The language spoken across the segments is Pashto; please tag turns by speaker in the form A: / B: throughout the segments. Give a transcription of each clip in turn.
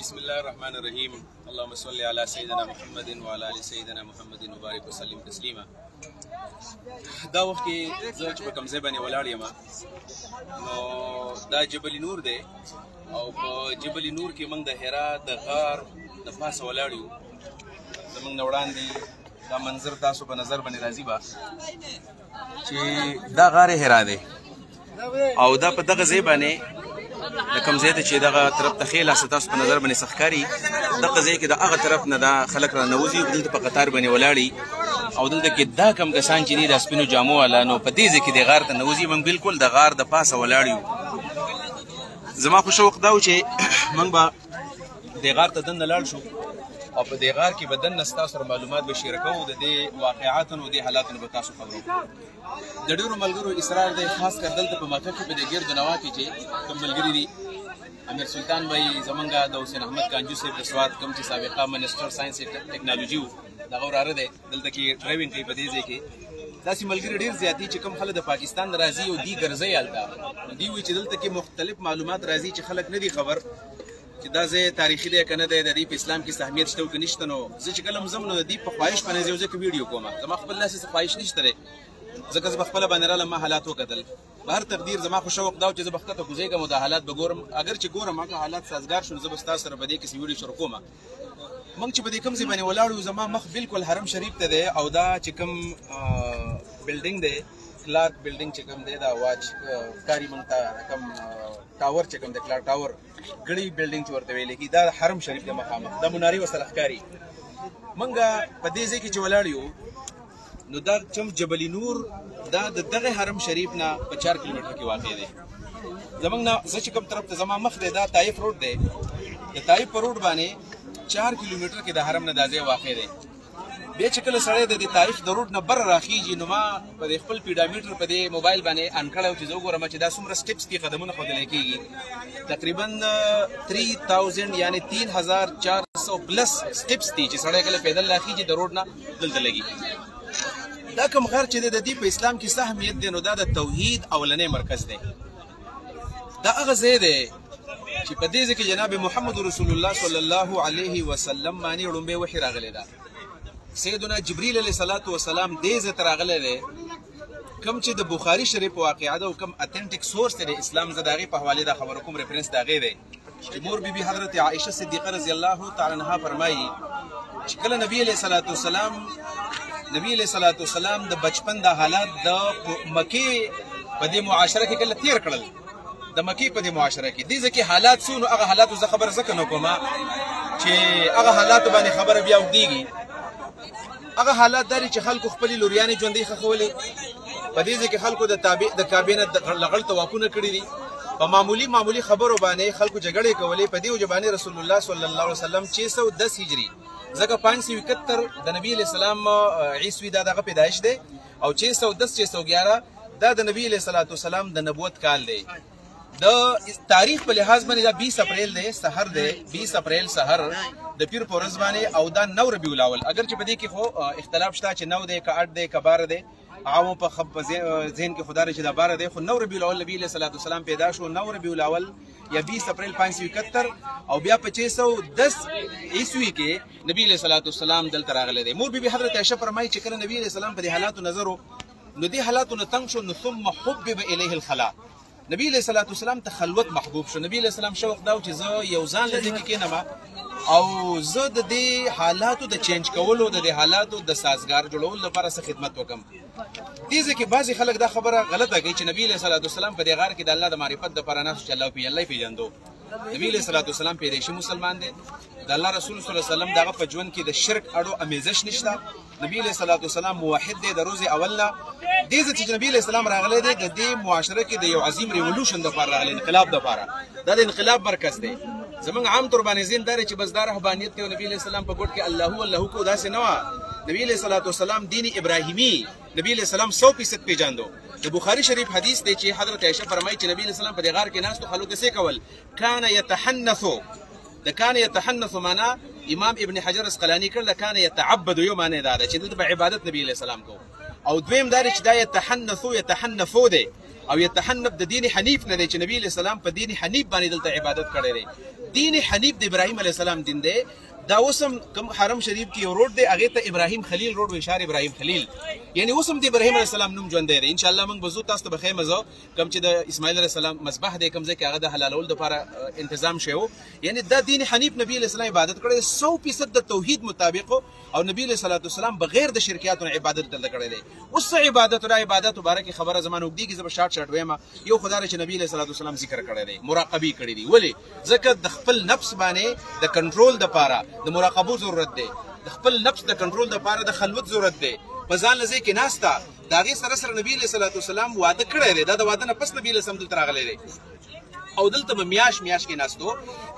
A: بسم الله الرحمن الرحیم. اللهم صل علی سیدنا محمد وعلى ال سیدنا محمد وبارک وسلم تسلیما. دا وخت کې زه چې په کوم ځای باندې ولاړ یم نو دا جبل نور دی او په جبل نور کې موږ د حرا د غار د پاسه ولاړ یو. زموږ نه وړاندې دا منظر تاسو په نظر باندې راځي به چې دا غار حرا دی او دا په دغه ځای باندې د کوم ځای ته چې دغه طرف ته ښې لاسه تاسو په نظر باندې ښکاري دغه ځای کې د هغه طرف نه دا خلک رانوځي دلته په قطار باندې ولاړي او دلته کې دا کم کسان چې دي د سپینو جامو والا نو په دې ځای کې د غار ته نوځي. موږ بالکل د غار د پاسه ولاړ یو. زما خو شوق دا و چې موږ به دې غار ته دننه لاړ شو او په دې غار کې به دننه ستاسو سره معلومات به شریکو د دې واقعاتو او د حالاتو به تاسو خبرو. د ډېرو ملګرو اصرار دی خاص کر دلته په مکه کې په دې ګرد نوا کې چې کوم ملګري دي امیر سلطان بھائی زمونږ د حسین احمد کانجو صاحب د سوات کوم چې سابقه منسټر ساينس ټیکنالوژي و دغه وراره دی دلته کې ډرایوینګ کوي په دې ځای کې. داسې ملګري ډېر زیات دي چې کوم خلک د پاکستان راځي او دی ګرځي هلته دوی وایي چې دلته کې مختلف معلومات راځي چې خلک نه دي خبر چې دا ځای تاریخي دی که نه دی د دې په اسلام کې اهمیت شته او که نشته. نو زه چې کله ځم نو د دې په خواهش باندې یو ځای کې ویډیو کوم. زما خپل داسې څه خواهش نشته دی ځکه زه خپله باندې رالم ما حالات وکتل. به هر تقدیر زما خو شوق دا و چې زه به ښکته کوزېږم او دا حالات به ګورم. اگر چې ګورم هغه حالات سازګار شو نو زه به ستاسو سره په دې کسې ویډیو شروع کوم. موږ چې په دې کوم ځای باندې ولاړ یو زما مخ بالکل حرم شریف ته دی او دا چې کوم بلډینګ دی کلارک بلډینګ چې کوم دی دا واچ ښکاري موږ ته کوم ټاور چې کوم دی کلارک ټاور ګړی بلډینګ چې ورته ویل کېږي دا حرم شریف دی مخامخ دا منارې ورسره ښکاري. موږ په دې ځای کې چې ولاړ یو نو دا چم جبل نور دا د دغه حرم شریف نه په 4 کیلومتر کې واقع دی. زمونږ نه زه چې کوم طرف ته زما مخ دی دا طایف روډ دی. د طایف په روډ باندې 4 کیلومتر کې د حرم نه دا ځای واقع دی. بیا چې کله سړی د طایف د روډ نه بر راخیږي نو ما په خپل پیډامیټر په دې موبایل باندې ان کړی چې زه وګورم چې دا څومره سټیپس دي قدمونه ښودلی کېږي. تقریبا 3000 یعنې 3400 پلس سټیپس دي چې سړی کله پیدل راخیږي د روډ نه دلته لګي. دا کوم غر چې د دې په اسلام کې څه اهمیت دی نو دا د توحید اولنی مرکز دی. دا هغه ځای دی چې په دې ځای کې جناب محمد رسول الله صلی الله علیه وسلم باندې لومبۍ وحی راغلی ده. سیدنا جبریل علیه الصلاة والسلام دې ځای ته راغلی دی. کوم چې د بخاري شریف واقعه ده او کوم اتنټیک سورس دی د اسلام زه د هغې په حوالې دا خبره کوم ریفرنس د هغې دی چې مور بیبي حضرت عایشه صدیقه رضی الله تعالی عنها فرمایي چې کله نبی علیه الصلاة والسلام د بچپن د حالات د مکې په دې معاشره کې کله تیر کړل. د مکې په دې معاشره کې دې ځکه حالات څو نو هغه حالاتو زه خبر ځکه نه کوم چې هغه حالاتو باندې خبره بیا اوږدېږي. هغه حالات دا چې خلکو خپلې لوریانې ژوندۍ ښخولې په دې ځای کې خلکو د کعبې نه لغړ طوافونه کړي دي. په معمولي خبرو باندې خلکو جګړې کولې. په دې وجه باندې رسول الله صلی الله علیه وسلم 610 هجري ځکه 571 د نبی علیه السلام عیسوي دا دغه پیدایش دی او 610 دا د نبی علیه الصلاة والسلام د نبوت کال دی. د تاریخ په لحاظ باندې دا 20 اپریل دی سحر دی 20 اپریل سحر د پیر په ورځ باندې او دا 9 ربیع الاول. اگر چې په دې کې خو اختلاف شته چې 9 دی که 8 دی که 12 دی عوامو په ذهن کې خدا چې دا 12 دی خو 9 ربیع الاول نبی علیه الصلاة والسلام پیدا شو. 9 ربیع الاول یا 20 اپریل 571 او بیا په 610 عیسوي کې نبی علیه الصلاة والسلام دلته راغلی دی. مور بیبي حضرت عایشه فرمایي چې کله نبی علیه السلام په دې حالاتو نظر نو دې حالاتو نه تنګ شو نو ثم حبب الیه الخلا. نبی علیه الصلاة والسلام ته خلوت محبوب شو. نبی علیه السلام شوق دا چې زه یو ځان له دې کې کېنم او زه د دې حالاتو د چینج کولو د دې حالاتو د سازګار جوړولو لپاره څه خدمت وکم. دې ځای کې بعضې خلک دا خبره غلطه کوي چې نبی علیه الصلاة والسلام په دې غار کې د الله د معرفت دپاره ناست چې الله یې پېژندو. نبی علیه الصلاة والسلام پیدایشي مسلمان دی. د الله رسول صلی الله علیه وسلم دغه په ژوند کې د شرک اړو امیزش نشته. نبی علیه الصلاة والسلام موحد دی د روز اول نه. دې ځای چې نبی علیه السلام راغلی دی د دې معاشره کې د یو عظیم ریولوشن دپاره راغلی انقلاب دپاره. دا د انقلاب مرکز دی. زمونږ عام طور باندې ذهن دا دی چې بس دا رهبانیت کوي. نبی علیه السلام په ګوټ کې الله کو داسې نه وه. نبی علیه الصلاة والسلام دین ابراهیمي نبی علیه السلام 100% پیژاندو. د بخاري شریف حدیث دی چې حضرت عایشه فرمایي چې نبی علیه السلام په دې غار کې ناستو خلکو ته څه کول کان یتحنثو. د کان یتحنثو معنا امام ابن حجر اسقلاني کړل کان یتعبد یو معنی دا ده چې دلته به عبادت نبی علیه السلام کو. او دویم دا چې دا یتحنثو دی او یتحنف د دین حنیف نه دی چې نبی علیه السلام په دین حنیف باندې دلته عبادت کړی دی. دین حنیف د ابراهیم علیه السلام دین دی. دا اوس هم کوم حرم شریف کې یو روډ دی هغې ته ابراهیم خلیل روډ وایي، ښار ابراهیم خلیل. یعنې اوس هم د ابراهیم علیه السلام نوم ژوندی دی. انشاءالله موږ به ځو تاسو ته به ښیم زه کوم چې د اسماعیل علیه السلام مذبح دی کوم ځای کې هغه د حلالولو دپاره انتظام شوی و. یعنې دا دین حنیف نبي علیه السلام عبادت کړی دی 100% د توحید مطابق، او نبي علیه السلام بغیر د شرکیاتو نه عبادت دلته کړی دی. اوس څه عبادت دا عبادت باره کې خبره زما نه اوږدېږي، زه به شارټ وایم. یو خو دا دی چې نبي علیه السلام ذکر کړی دی، مراقبې کړې دي. ولې؟ ځکه د خپل نفس باندې د کنټرول دپاره د مراقبو ضرورت دی، د خپل نفس د کنټرول دپاره د خلوت ضرورت دی. په ځان له ځای کې ناسته د هغې سره نبي علیه السلام واده کړی دی. دا د واده نه پس نبي علیه السلام دلته راغلی دی، او دلته به میاشت کې ناستو.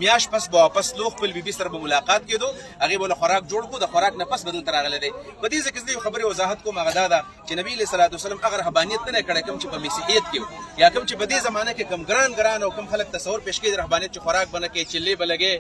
A: میاشت پس به واپس لو، خپل بیبي سره به ملاقات کېدو، هغې به له خوراک جوړ کړو، د خوراک نه پس به دلته راغلی دی. په دې ځای کې زه یو خبرې وضاحت کوم، هغه دا ده چې نبي علیه السلام هغه رهبانیت نه کړی کوم چې په مسیحیت کې یا کوم چې په دې زمانه کې کوم ګران او کوم خلک تصور پیش کوي د رهبانیت چې خوراک به نه کوي، چلې به لګې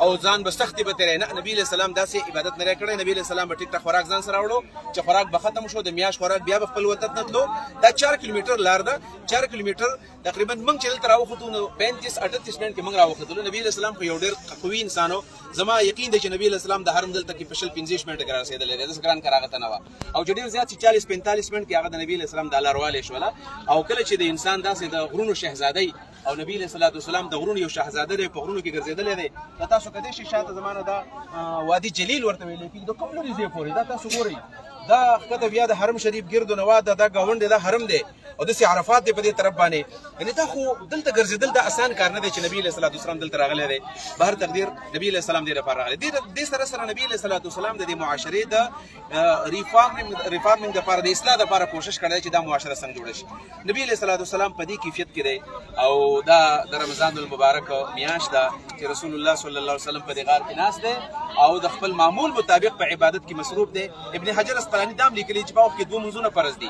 A: او ځان به سختي به تېری. نه، نبي علیه السلام داسې عبادت نه کړی. نبي علیه السلام به ټیک ټاک خوراک ځان سره وړو، چې خوراک به ختم شو د میاشت خوراک بیا به خپل وطن ته تلو. دا 4 کیلومتر لار ده، 4 کیلومتر تقریبا موږ چې دلته راوختو نو 35-38 منټ کې موږ راوختلو. نبي علیه السلام خو یو ډېر قوي انسان و. زما یقین دی چې نبي علیه السلام د حرم دلته کې په 45 منټه کې رارسېدلی دی، داسې ګران کراغته نه وه. او چې ډېر زیات چې 40-45 منټ کې هغه د نبي علیه السلام د لاروالی شوله. او کله چې د انسان داسې د غرونو شهزادی او نبی علیه السلام د غرونو یو شهزاده دی، په غرونو کې ګرځېدلی دی. دا تاسو کدی شي شاته زمانه دا وادي جلیل ورته ویلی کېږي، د کوم لوري ځای پورې دا تاسو ګورئ. دا ښکته بیا د حرم شریف ګرد و نواح ده، دا ګاونډ دی، دا حرم دی، او داسې عرفات دی په دې طرف باندې. یعنې دا خو دلته ګرځېدل دا اسان کار نه دی چې نبي علیه السلام دلته راغلی دی. بهر تقدیر نبي علیه السلام دې لپاره راغلی. دې سره نبي علیه السلام د دې معاشرې د ریفارمینګ دپاره د اصلاح دپاره کوشش کړی چې دا معاشره څنګه جوړه شي. نبي علیه السلام په دې کیفیت کې دی، او دا د رمضان المبارک میاشت ده چې رسول الله صلی الله علیه وسلم په دې غار کې ناست دی او د خپل معمول مطابق په عبادت کې مصروف دی. ابن حجر اسقلاني دا هم لیکلي چې په وخت کې 2 منځونه فرض دي،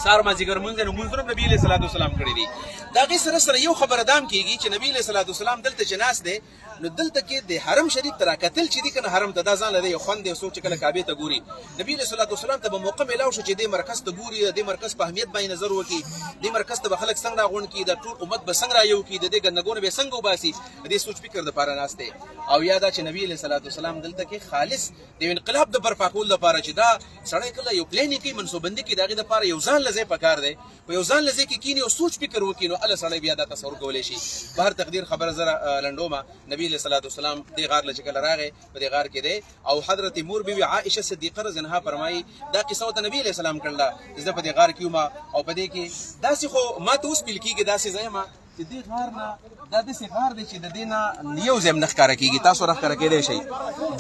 A: سهار مازدیګر لمونځ دی، نو لمونځونه نبي علیه السلام کړي دي. د هغې سره یو خبره دا هم کېږي چې نبي علیه السلام دلته چې ناست دی، نو دلته کې د حرم شریف ته راکتل چې دي که نه حرم ته دا ځان له یو خوند دی. څوک چې کله کعبې ته ګوري، نبي علیه السلام ته به موقع میلاو شو چې دې مرکز ته ګوري، د دې مرکز په اهمیت باندې نظر وکړي، دې مرکز ته به خلک څنګه راغونډ کړي، د ټول امت به څنګه رایو کړي، د دې ګندګونه به څنګه وباسي، د دې سوچ فکر دپاره ناست دی. او یا دا چې نبي علیه السلام دلته کې خالص د یو انقلاب د برپا کولو دپاره چې دا سړی کله یو پلانې کوي، منصوبندي کوي، د هغې دپاره یو ځان له ځای پکار دی. په یو ځان له ځای کې کښېني او سوچ فکر وکړي، نو هله سړی بیا دا تصور کولی شي. بهر تقدیر خبره زه لنډومه. نبي علیه السلام دې غار له چې کله راغی، په دې غار کې دی، او حضرت مور بیبي عائشه صدیقه رضی الله عنها فرمایي دا قصه ورته نبي علیه السلام کړله، زه په دې غار کې یم، او په دې کې داسې خو ما ته اوس فیل کېږي، داسې ځای یم چې دې غار نه دا داسې غار دی چې د دې نه یو ځای هم نه ښکاره کېږي. تاسو راښکاره کېدی شئ،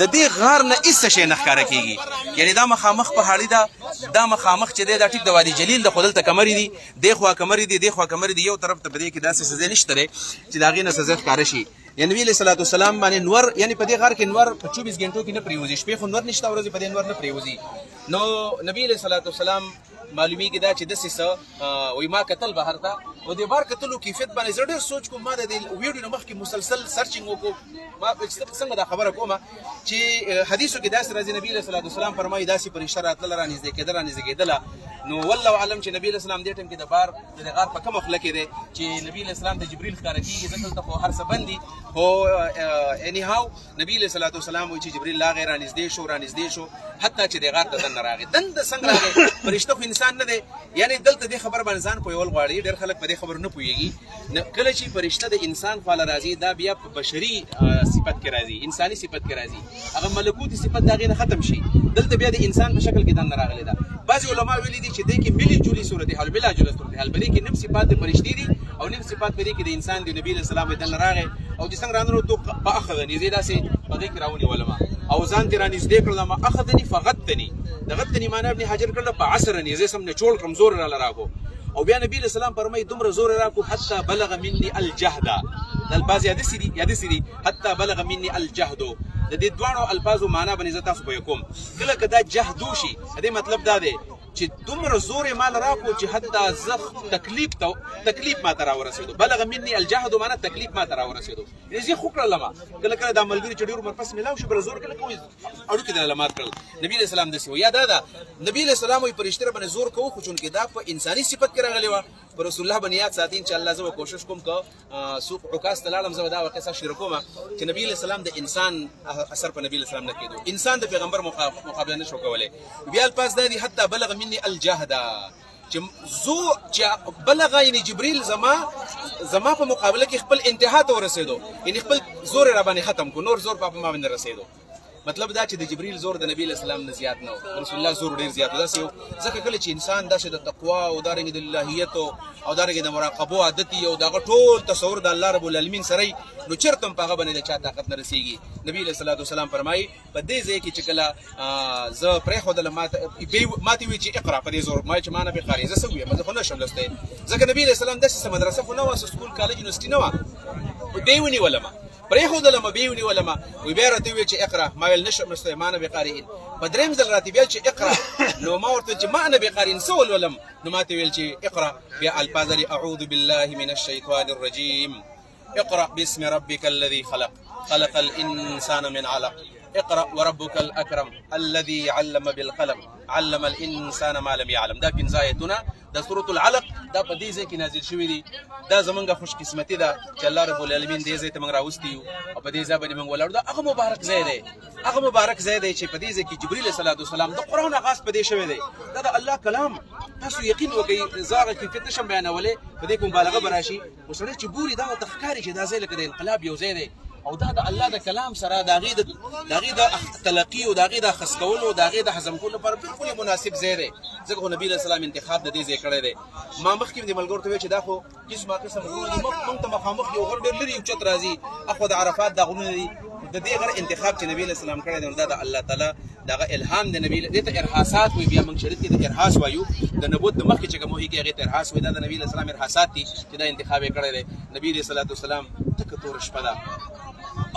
A: د دې غار نه هېڅ شی نه ښکاره کېږي. یعنې دا مخامخ پهاړي ده، دا مخامخ چې دی دا ټیک د وادي جلیل د خو دلته کمرې دي، دې خوا کمرې دي، دې خوا کمرې دي، یو طرف ته په دې کې داسې څه ځای نشته دی چې د هغې نه څه ځای ښکاره شي. یعنې نبي علیه السلام باندې نور، یعنې په دې غار کې نور په 24 غنټو کې نه پرېوځي، شپې خو نور نشته، ورځې په دې نور نه پرېوځي. نو نبي علیه السلام معلومیږي دا چې داسې څه وایي ما کتل بهر ته، او د بار کتلو کیفیت باندې زه ډېر سوچ کوم. ما د دې ویډیو نه مخکې مسلسل سرچینګ وکړو، ما څنګه دا خبره کومه چې حدیثو کې داسې راځي نبي علیه السلام فرمایي داسې فرشته راتلله، رانږدې کېدله. نو والله اعلم چې نبی اسلام دې ټیم کې د بار د غار په کومه خله کې دی چې نبی اسلام د جبرئیل ښکاره کېږي، ځکه دلته خو هر څه بند دي. خو اني هاو نبی علیه السلام وایي چې جبرئیل راغی، رانږدې شو حتی چې د غار ته دننه راغی. دنده څنګه راغی؟ فرشته خو انسان نه دی. یعنې دلته دې خبر باندې ځان پوهول غواړي، ډېر خلک په دې خبرو نه پوهېږي. کله چې فرشته د انسان خواله راځي، دا بیا په بشري صفت کې راځي، انساني صفت کې راځي، هغه ملکوتي صفت د هغې نه ختم شي. دلته بیا د انسان په شکل کې دننه راغلی ده. بعضې علما ویلي دي چې دې کې ملي جلي صورتحال، بلا جله صورتحال، په دې کې نیم صفات د فرشتې دي او نیم صفات په دې کې د انسان دی. نبي علیه السلام یې دننه راغی او چې څنګه راننوتو فاخذني، زه داسې په دې کې راونیولم او ځان ترې رانږدې کړلم. اخذني فغتني، د غتني معنا ابن حجر کړله په عصرني، زه سم نچوړ کړم، زور راله راکو. او بیا نبی علیه السلام فرمایي دومره زور راکو حتی بلغ مني الجهد. دا الفاظ یادې دي حتی بلغ مني الجهد. د دې دواړو الفاظو معنا باندې زه تاسو پوه کوم. کله که دا جهد وشي، د دې مطلب دا دی چې دومره زور یې مال راکو چې حتی زه تکلیف ما ته راورسېدو. بلغ مني الجهد معنا تکلیف ما ته راورسېدو، یعنې زه خو کړلم. کله کله دا ملګري چې ډېر عمر پس میلاو شي، بله زور کله کوي اړوکې دننه مات کړل. نبي علیه السلام داسې و. یا دا ده نبي علیه السلام وایي فرشتې باندې زور کوو، خو چونکې دا په انساني صفت کې راغلی وه، پر رسول الله باندې یاد ساتي ان شاء الله. زه کوشش کوم که سوق عکاس ته لاړم زه دا واقعه شریکوم چې نبی علیه السلام د انسان اثر په نبی علیه السلام نه کېدو، انسان د پیغمبر مقابله نشو کولی. بیا الفاظ دا دي حتی بلغ مني الجهد چې زو چې بلغ یعنی جبريل زما په مقابله کې خپل انتها ته ورسېدو، یعنی خپل زور را باندې ختم کو، نور زور په ما باندې رسېدو. مطلب دا چې د جبريل زور د نبی اسلام نه زیات نه و، رسول الله زور ډیر زیات و. داسې یو ځکه کله چې انسان داسې د تقوا او دارنګې د الهیت او دارنګې د مراقبو عادت یي او دغه ټول تصور د الله رب العالمین سره نو چېرته هم په هغه باندې د چا طاقت نه رسېږي. نبی علیه الصلاة والسلام فرمایي په دې ځای کې چې کله زه پرېښودلم ماته وایي چې اقرا په دې زور، ما چې ما نه بېقاري زه څه ووایم، زه خو نه شم لوستی. ځکه نبی علیه السلام داسې څه مدرسه خو نه وه، سکول کالج یونیورسټي نه وه. بیا یې ونیولم پرېښودلم، بیا یې ونیولم، وایي بیا راته وویل چې اقرا. ما ویل نه شم لوستی، ما نه بېقارئین. په درېیم ځل راته بیا چې اقرا، نو ما ورته چې ما نه بېقارئین څه ولولم، نو ما ته ویل چې اقرا. بیا الفاظ لري اعوذ بالله من الشیطان الرجیم، اقرأ باسم ربك الذي خلق خلق الإنسان من علق اقرأ وربك الأكرم الذي علم بالقلم علم الإنسان ما لم يعلم. دا پنځه آیتونه د سورة العلق دا په دې ځای کې نازل شوي دي. دا زمونږ خوش قسمتي ده چې الله رب العالمین دې ځای ته موږ راوستي یو او په دې ځای باندې موږ ولاړو. دا هغه مبارک ځای دی، هغه مبارک ځای دی چې په دې ځای کې جبريل علیه الصلاة والسلام د قرآن آغاز په دې شوی دی. دا د الله کلام، تاسو یقین وکړئ. زه هغه کیفیت نشم بیانولی، په دې کې مبالغه به راشي، خو سړی چې ګوري دا ورته ښکاري چې دا ځای لکه د انقلاب یو ځای دی او دا د الله د کلام سره د هغې د تلقي او د هغې د اخذ کولو او د هغې د هضم کولو لپاره بلکل مناسب ځای دی. ځکه خو نبي علیه السلام انتخاب د دې ځای کړی دی. ما مخکې مې د ملګرو ته ویل چې دا خو قسمه قسم غرونه دي، موږ ته مخامخ یو غر ډېر لرې اوچت راځي، اخوا د عرفات دا غرونه دي. د دې غر انتخاب چې نبي علیه السلام کړی دی، دا د الله تعالی دغه الهام دی. نبي دې ته ارحاسات وایي، بیا موږ شریعت کې د ارحاس وایو، د نبوت د مخکې چې کوم وحي کې هغې ته ارحاس وایي. دا د نبي علیه السلام ارحاسات دي چې دا انتخاب یې کړی دی. نبي علیه الصلاة والسلام تکه توره شپه ده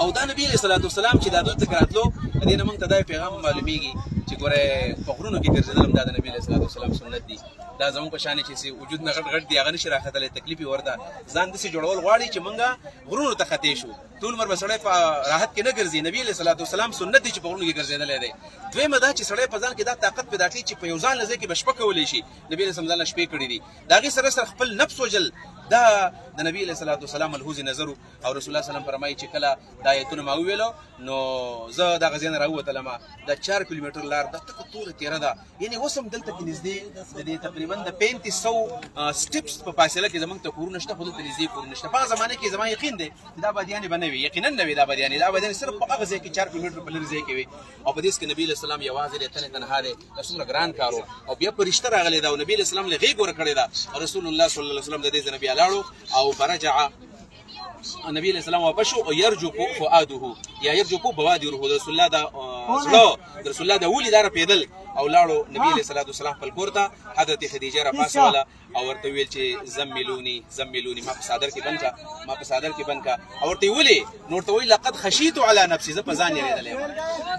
A: او دا نبی علیه الصلاة والسلام چې دا دلته راتلو، د دې نه موږ ته دا پیغام معلومیږي چې ګوره په غرونو کې ګرځېدل هم دا د نبي علیه الصلاة والسلام سنت دي. دا زموږ په شان چې وجود نه غټ غټ دي هغه نشي راختلی، تکلیف یې ورته ځان داسې جوړول غواړي چې موږ غرونو ته ختې شو. ټول عمر به سړی په راحت کې نه ګرځي. نبي علیه الصلاة والسلام سنت دی چې په غرونو کې ګرځېدلی دی. دویمه دا چې سړی په ځان کې دا طاقت پیدا کړي چې په یو ځان له ځای کې به شپه کولی شي. نبي علیه السلام ځان له شپې کړي دي. د هغې سره سره خپل نفس وجل دا د نبی علیه الصلاة والسلام ملحوظ نظر او رسول الله سلام فرمایي چې کله دا آیتونه ما وویلو نو زه دغه ځای نه راووتلم. دا 4 کیلومتر لار دا تکه توره تېره ده، یعنې اوس هم دلته کې نږدې د دې تقریبا د 3500 سټپس په فاصله کې زموږ ته کورونه شته، خو دلته نږدې کورونه شته. په هغه زمانه کې زما یقین دی چې دا بادیانې به نه وي، یقینا نه وي دا بادیانې صرف په هغه ځای کې 4 کیلومتر په لرې ځای کې وي. او په دې کې نبي علیه السلام یوازې دی، تنې تنها دی. دا څومره ګران کار و. او بیا فرشته راغلی ده او نبي علیه السلام له غېږ ورکړې ده. رسول الله صلی الله علیه وسلم د دې ځای نه بیا لاړو او فرجع النبي عليه السلام وبشو يرجف فؤاده یا يرجف بوادره. رسول الله دا رسول الله دا ولي دار پیدل او لاړو نبی علیه الصلاة والسلام خپل کور ته. حضرت خدیجه را پاسوله او ورته ویل چې زملوني ما په صادر کې بند کا او ورته ویلې نو ورته ویل لقد خشیت علی نفسي، زه په ځان یېرېدلی یم.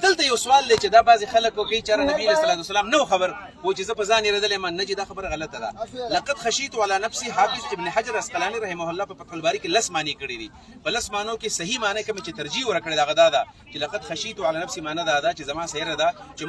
A: دلته یو سوال دی چې دا بعضې خلک کوي چې نبی علیه الصلاة والسلام نو خبر و چې زه په ځان یېرېدلی یم. نه چې دا خبره غلطه ده. لقد خشیت علی نفسي حافظ ابن حجر عسقلاني رحمه الله په فتح الباري کې 10 معنی کړي دي. په 10 معنو کې صحیح معنی کوم چې ترجیح ورکړې ده هغه دا ده چې لقد خشیت علی نفسي معنی دا ده چې زما سیره ده چې